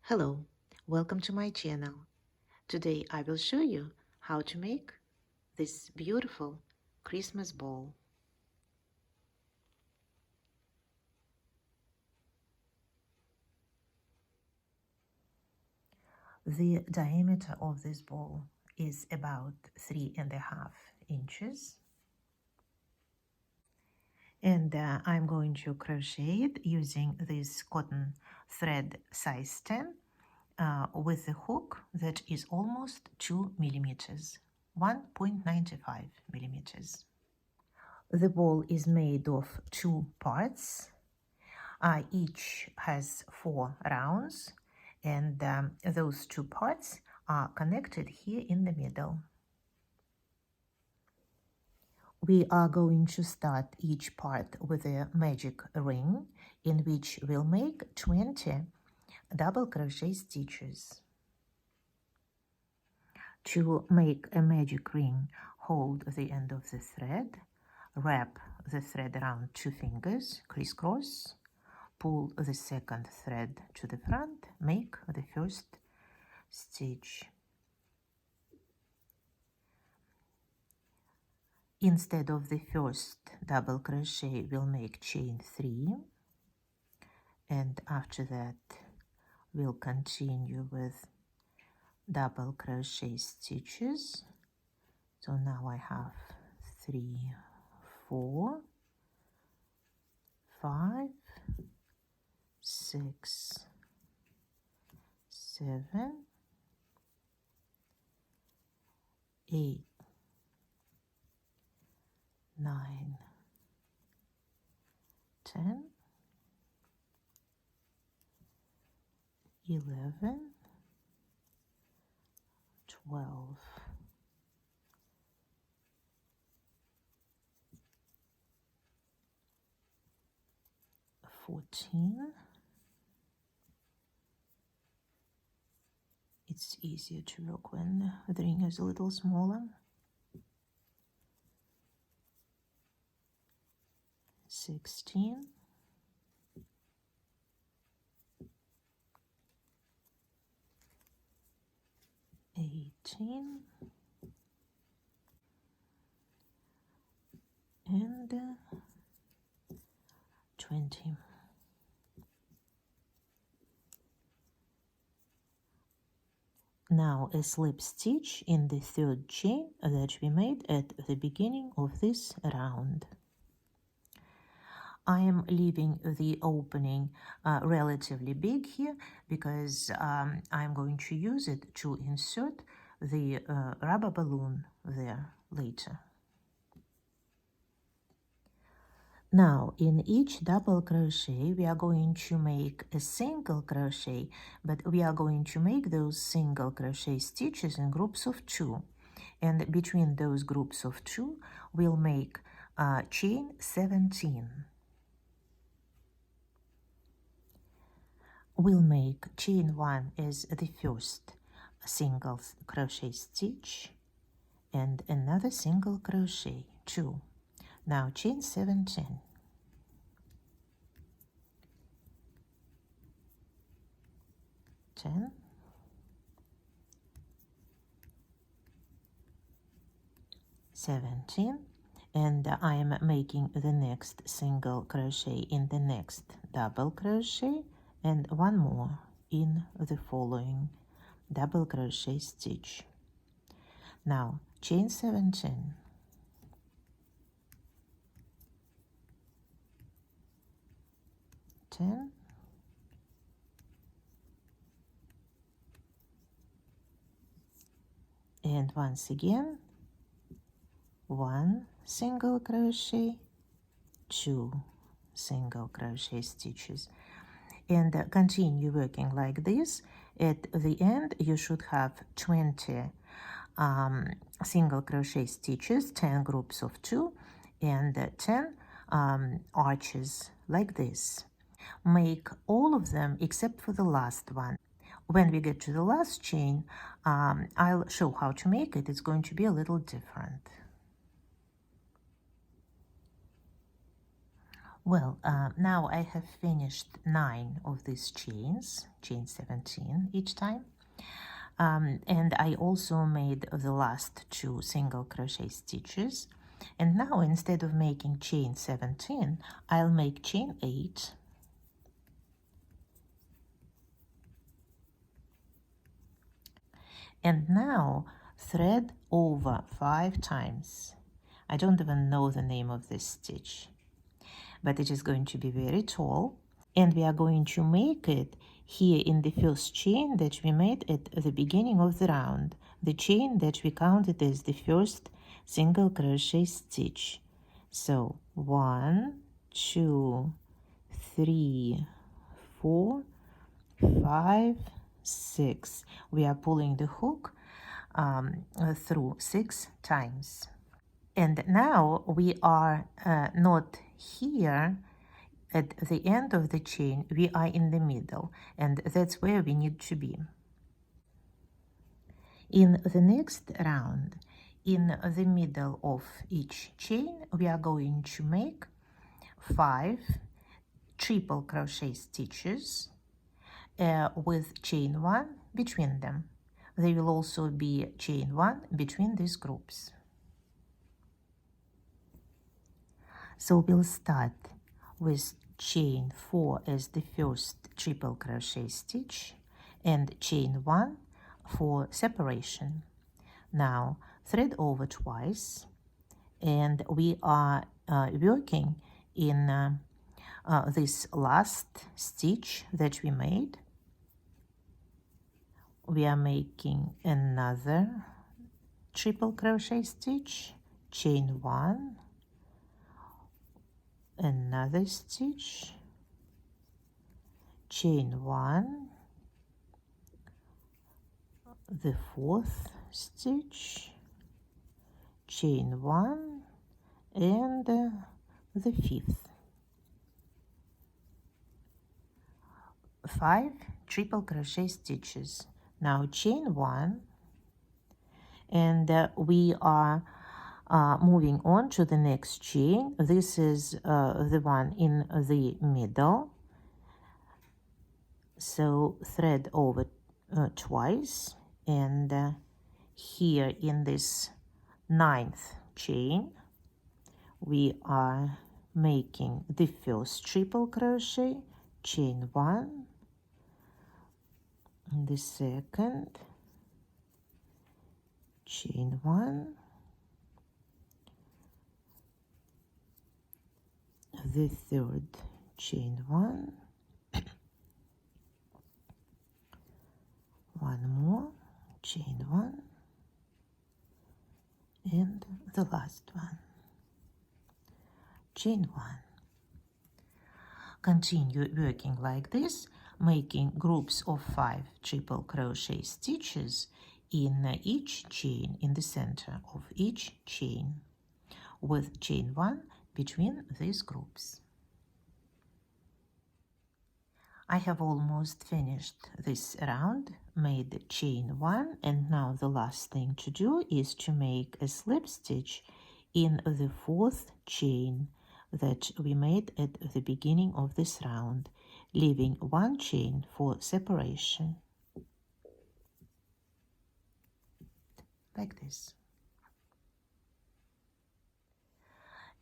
Hello, welcome to my channel. Today I will show you how to make this beautiful Christmas ball. The diameter of this ball is about 3.5 inches, and I'm going to crochet it using this cotton thread size 10 with a hook that is almost 2 millimeters, 1.95 millimeters. The ball is made of two parts. Each has 4 rounds, and those two parts are connected here in the middle. We are going to start each part with a magic ring, in which we'll make 20 double crochet stitches. To make a magic ring, hold the end of the thread, wrap the thread around 2 fingers, crisscross, pull the second thread to the front, make the first stitch. Instead of the first double crochet, we'll make chain 3, and after that we'll continue with double crochet stitches. So now I have 3, 4, 5, 6, 7, 8, 9, 10, 11, 12, 14. It's easier to work when the ring is a little smaller. 16, 18, and 20. Now a slip stitch in the third chain that we made at the beginning of this round. I am leaving the opening relatively big here because I'm going to use it to insert the rubber balloon there later. Now, in each double crochet, we are going to make a single crochet, but we are going to make those single crochet stitches in groups of 2. And between those groups of 2, we'll make chain 17. We'll make chain 1 as the first single crochet stitch and another single crochet, 2. Now chain 17. 10, 17, and I am making the next single crochet in the next double crochet and one more in the following double crochet stitch. Now chain 17, 10, and once again 1 single crochet, 2 single crochet stitches, and continue working like this. At the end you should have 20 single crochet stitches, 10 groups of 2, and 10 arches like this. Make all of them except for the last one. When we get to the last chain, I'll show how to make it. It's going to be a little different. Well, now I have finished 9 of these chains, chain 17 each time. And I also made the last 2 single crochet stitches. And now instead of making chain 17, I'll make chain 8. And now thread over 5 times. I don't even know the name of this stitch, but it is going to be very tall. And we are going to make it here in the first chain that we made at the beginning of the round, the chain that we counted as the first single crochet stitch. So 1, 2, 3, 4, 5, 6. We are pulling the hook through 6 times. And now we are not here at the end of the chain, we are in the middle, and that's where we need to be. In the next round, in the middle of each chain, we are going to make 5 triple crochet stitches with chain 1 between them. There will also be chain 1 between these groups. So we'll start with chain 4 as the first triple crochet stitch and chain 1 for separation. Now thread over twice, and we are working in this last stitch that we made. We are making another triple crochet stitch, chain 1, another stitch, chain 1, the 4th stitch, chain 1, and the 5th. 5 triple crochet stitches. Now chain 1, and we are moving on to the next chain. This is the one in the middle. So thread over twice, and here in this 9th chain, we are making the first triple crochet, chain 1, the second, chain 1, the third, chain 1, one more, chain 1, and the last one, chain 1. Continue working like this, making groups of 5 triple crochet stitches in each chain, in the center of each chain, with chain 1 between these groups. I have almost finished this round, made chain 1, and now the last thing to do is to make a slip stitch in the 4th chain that we made at the beginning of this round, leaving 1 chain for separation, like this.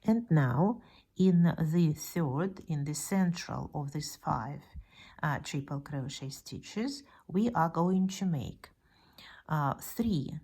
And now in the third, in the central of these 5 triple crochet stitches, we are going to make 3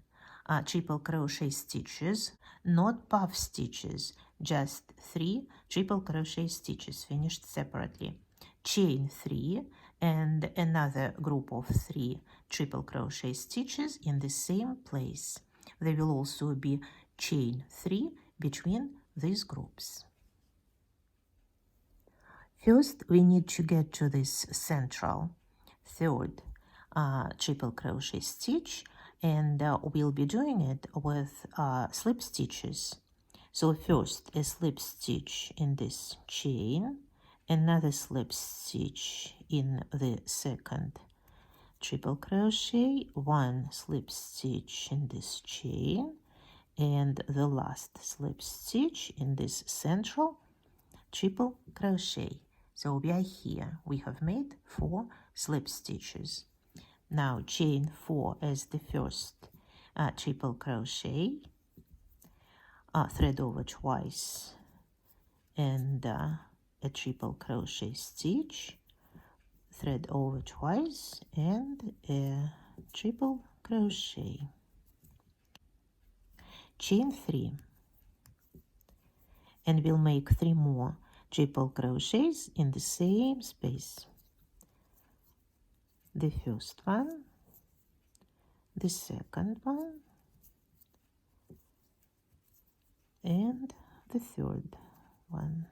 triple crochet stitches, not puff stitches, just 3 triple crochet stitches finished separately, chain 3, and another group of 3 triple crochet stitches in the same place. There will also be chain 3 between these groups. First, we need to get to this central 3rd triple crochet stitch, and we'll be doing it with slip stitches. So first a slip stitch in this chain, another slip stitch in the 2nd triple crochet, 1 slip stitch in this chain, and the last slip stitch in this central triple crochet. So we are here. We have made 4 slip stitches. Now chain 4 as the first triple crochet, thread over twice, and a triple crochet stitch, thread over twice, and a triple crochet. Chain 3, and we'll make 3 more triple crochets in the same space. The first one, the second one, and the third one.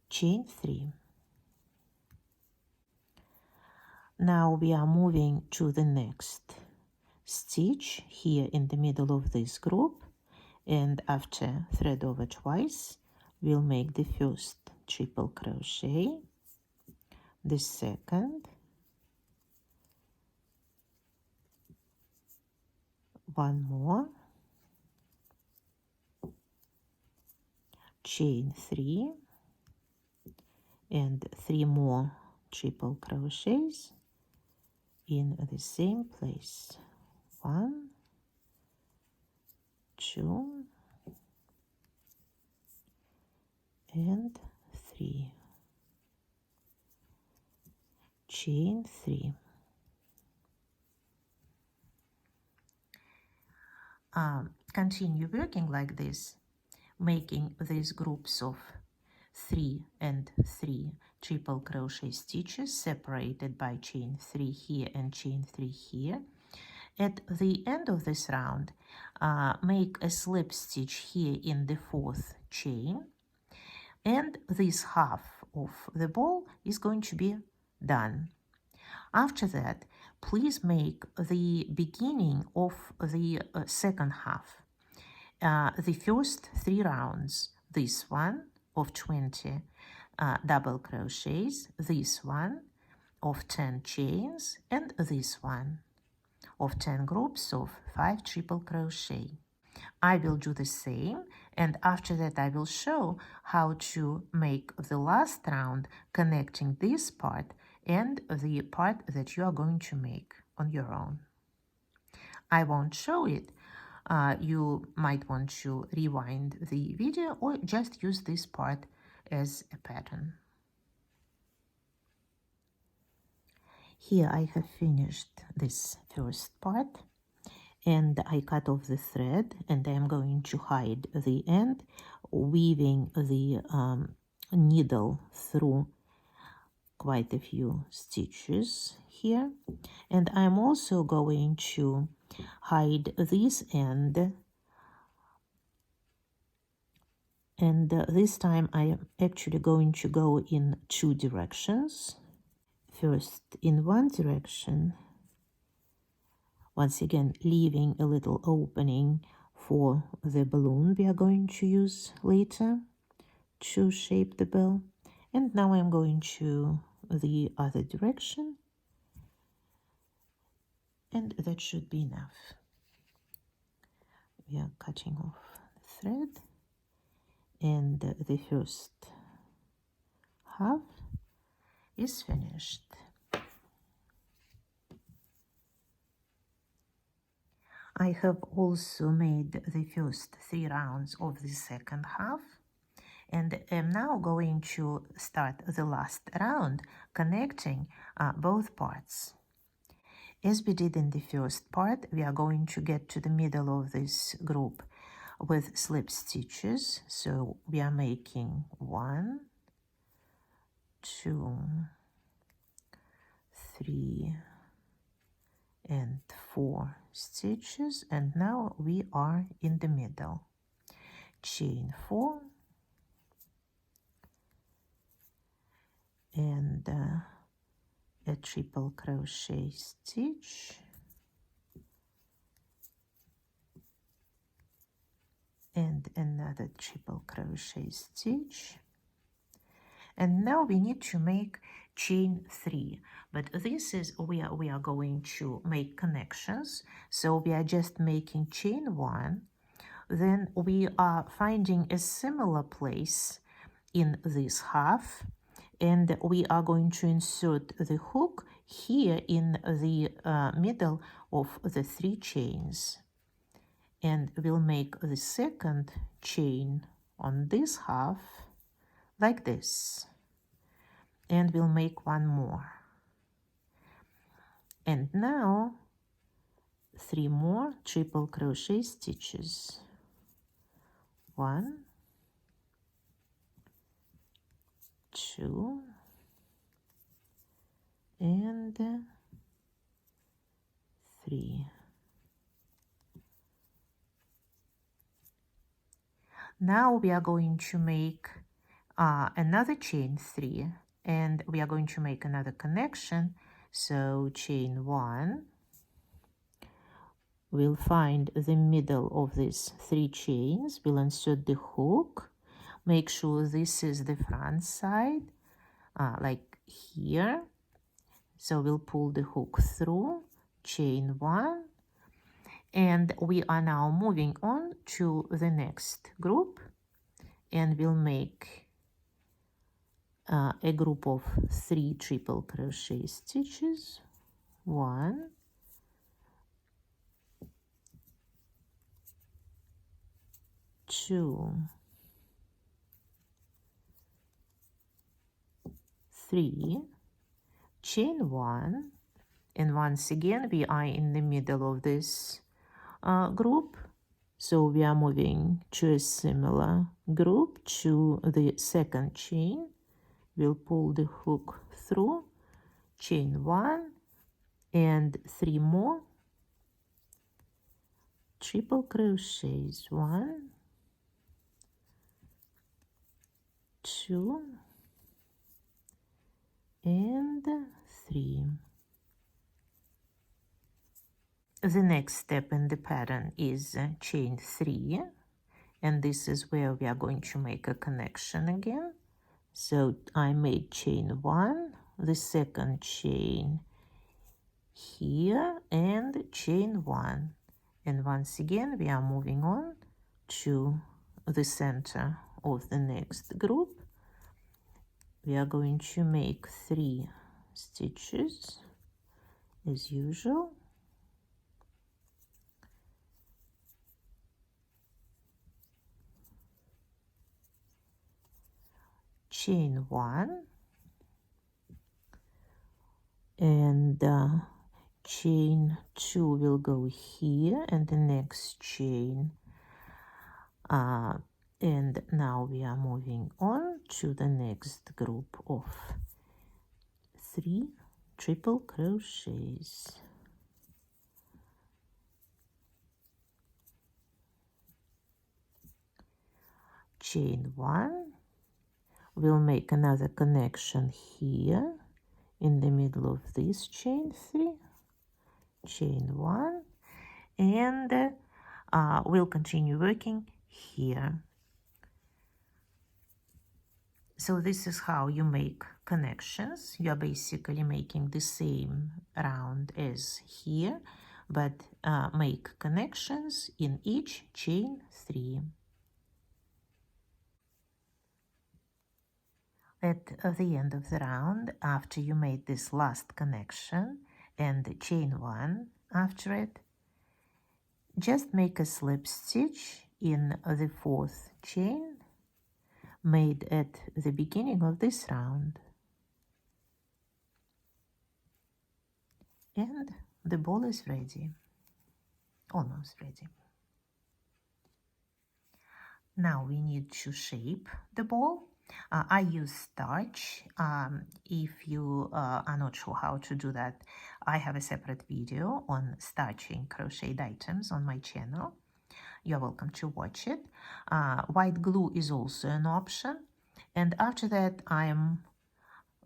Chain 3. Now we are moving to the next stitch here in the middle of this group, and after thread over twice, we'll make the first triple crochet, the second, one more, chain 3, and 3 more triple crochets in the same place. 1, 2, and 3. Chain 3. Continue working like this, making these groups of 3 and 3 triple crochet stitches separated by chain 3 here and chain 3 here. At the end of this round, make a slip stitch here in the 4th chain, and this half of the ball is going to be done. After that, please make the beginning of the second half. The first 3 rounds, this one of 20 double crochets, this one of 10 chains, and this one of 10 groups of 5 triple crochet. I will do the same, and after that I will show how to make the last round connecting this part and the part that you are going to make on your own. I won't show it. You might want to rewind the video or just use this part as a pattern. Here I have finished this first part, and I cut off the thread, and I am going to hide the end, weaving the needle through quite a few stitches here, and I'm also going to hide this end, and this time I am actually going to go in 2 directions. First in one direction, once again leaving a little opening for the balloon we are going to use later to shape the bell, and now I'm going to the other direction, and that should be enough. We are cutting off the thread, and the first half is finished. I have also made the first 3 rounds of the second half, and am now going to start the last round connecting both parts. As we did in the first part, we are going to get to the middle of this group with slip stitches. So we are making 1, 2, 3, and 4 stitches, and now we are in the middle. Chain 4, and a triple crochet stitch, and another triple crochet stitch, and now we need to make chain 3, but this is we are going to make connections, so we are just making chain 1 then we are finding a similar place in this half, and we are going to insert the hook here in the middle of the 3 chains, and we'll make the second chain on this half like this, and we'll make one more, and now 3 more triple crochet stitches. 1, 2, and 3. Now we are going to make another chain 3, and we are going to make another connection. So chain 1, we'll find the middle of these 3 chains, we'll insert the hook, make sure this is the front side, like here. So we'll pull the hook through, chain 1, and we are now moving on to the next group, and we'll make a group of 3 triple crochet stitches. 1, 2, 3, chain 1, and once again we are in the middle of this group, so we are moving to a similar group to the second chain. We'll pull the hook through, chain 1, and 3 more triple crochets. 1, 2, and 3. The next step in the pattern is chain 3, and this is where we are going to make a connection again. So I made chain 1, the second chain here, and chain 1, and once again we are moving on to the center of the next group. We are going to make 3 stitches as usual. Chain 1, and chain 2 will go here, and the next chain, and now we are moving on to the next group of 3 triple crochets. Chain 1, we'll make another connection here in the middle of this chain 3, chain 1, and we'll continue working here. So this is how you make connections. You're basically making the same round as here, but make connections in each chain 3. At the end of the round, after you made this last connection and chain 1 after it, just make a slip stitch in the 4th chain made at the beginning of this round, and the ball is ready, almost ready. Now we need to shape the ball. I use starch. If you are not sure how to do that, I have a separate video on starching crocheted items on my channel. You're welcome to watch it. White glue is also an option. And after that, I'm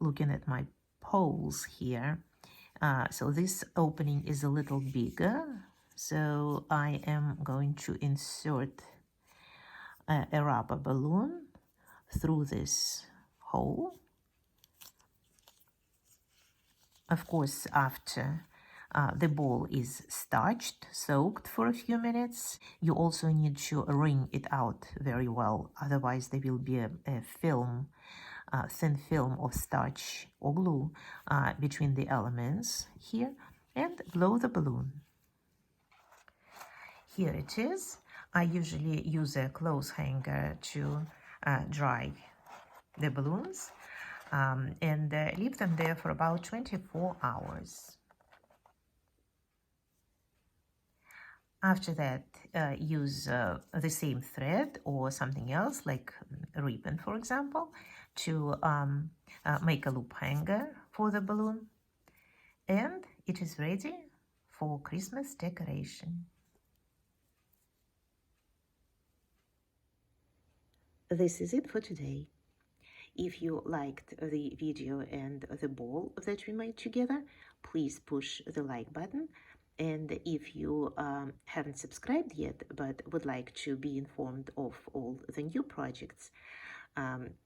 looking at my poles here. So this opening is a little bigger. So I am going to insert a rubber balloon through this hole. Of course, after The ball is starched, soaked for a few minutes. You also need to wring it out very well, otherwise there will be a film, thin film of starch or glue between the elements here, and blow the balloon. Here it is. I usually use a clothes hanger to dry the balloons and leave them there for about 24 hours. After that, use the same thread or something else, like a ribbon, for example, to make a loop hanger for the balloon. And it is ready for Christmas decoration. This is it for today. If you liked the video and the ball that we made together, please push the like button. And if you haven't subscribed yet but would like to be informed of all the new projects,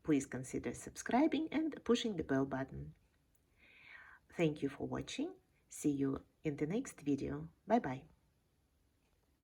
please consider subscribing and pushing the bell button. Thank you for watching. See you in the next video. Bye-bye.